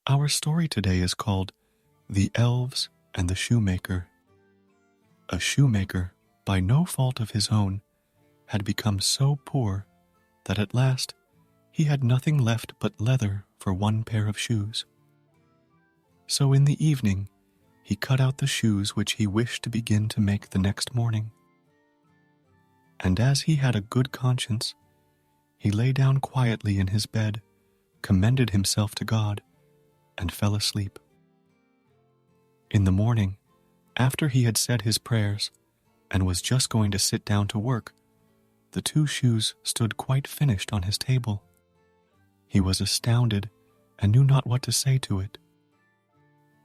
Our story today is called The Elves and the Shoemaker. A shoemaker, by no fault of his own, had become so poor that at last he had nothing left but leather for one pair of shoes. So in the evening he cut out the shoes which he wished to begin to make the next morning. And as he had a good conscience, he lay down quietly in his bed, commended himself to God, and fell asleep. In the morning, after he had said his prayers and was just going to sit down to work, the two shoes stood quite finished on his table. He was astounded and knew not what to say to it.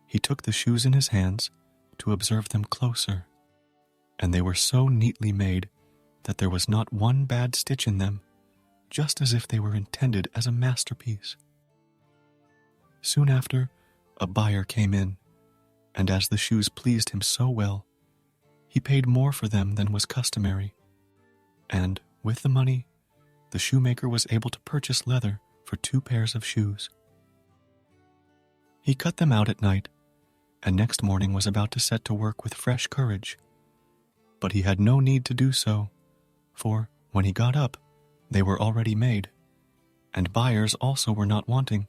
He took the shoes in his hands to observe them closer, and they were so neatly made that there was not one bad stitch in them, just as if they were intended as a masterpiece. Soon after, a buyer came in, and as the shoes pleased him so well, he paid more for them than was customary, and, with the money, the shoemaker was able to purchase leather for 2 pairs of shoes. He cut them out at night, and next morning was about to set to work with fresh courage. But he had no need to do so, for, when he got up, they were already made, and buyers also were not wanting,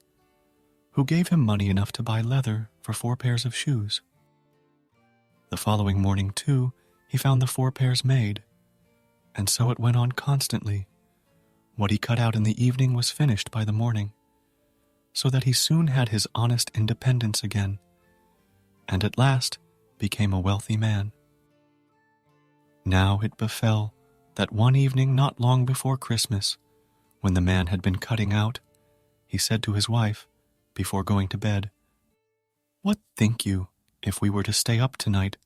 who gave him money enough to buy leather for 4 pairs of shoes. The following morning, too, he found the 4 pairs made, and so it went on constantly. What he cut out in the evening was finished by the morning, so that he soon had his honest independence again, and at last became a wealthy man. Now it befell that one evening not long before Christmas, when the man had been cutting out, he said to his wife, before going to bed, "What think you if we were to stay up tonight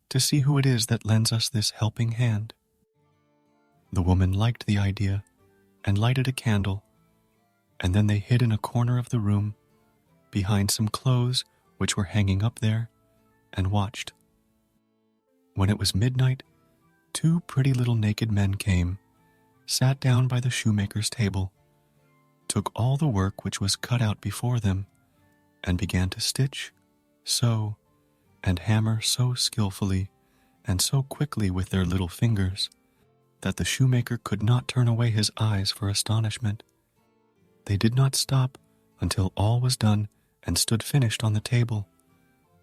to see who it is that lends us this helping hand?" The woman liked the idea and lighted a candle, and then they hid in a corner of the room behind some clothes which were hanging up there, and watched. When it was midnight, 2 pretty little naked men came, sat down by the shoemaker's table, took all the work which was cut out before them, and began to stitch, sew, and hammer so skillfully and so quickly with their little fingers that the shoemaker could not turn away his eyes for astonishment. They did not stop until all was done and stood finished on the table,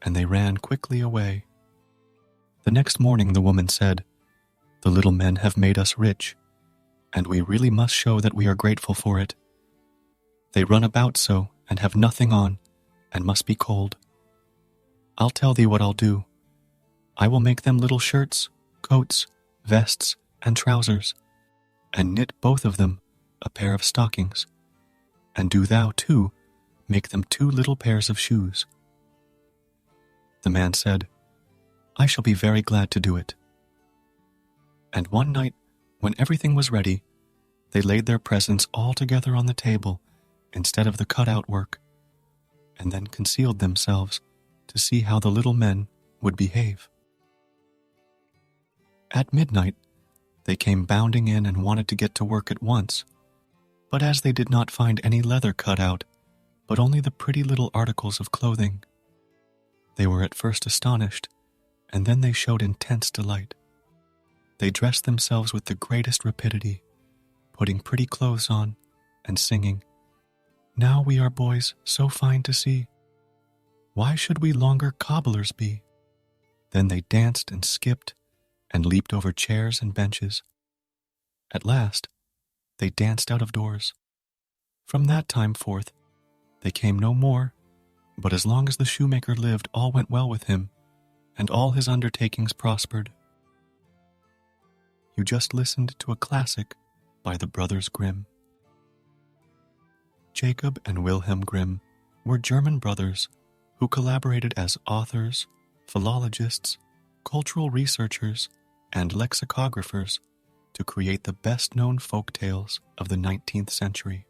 and they ran quickly away. The next morning the woman said, "The little men have made us rich, and we really must show that we are grateful for it. They run about so and have nothing on, and must be cold. I'll tell thee what I'll do. I will make them little shirts, coats, vests, and trousers, and knit both of them a pair of stockings, and do thou, too, make them 2 little pairs of shoes." The man said, "I shall be very glad to do it." And one night, when everything was ready, they laid their presents all together on the table instead of the cut-out work, and then concealed themselves to see how the little men would behave. At midnight, they came bounding in and wanted to get to work at once, but as they did not find any leather cut out, but only the pretty little articles of clothing, they were at first astonished, and then they showed intense delight. They dressed themselves with the greatest rapidity, putting pretty clothes on, and singing, "Now we are boys so fine to see. Why should we longer cobblers be?" Then they danced and skipped, and leaped over chairs and benches. At last, they danced out of doors. From that time forth, they came no more, but as long as the shoemaker lived, all went well with him, and all his undertakings prospered. You just listened to a classic by the Brothers Grimm. Jacob and Wilhelm Grimm were German brothers who collaborated as authors, philologists, cultural researchers, and lexicographers to create the best-known folk tales of the 19th century.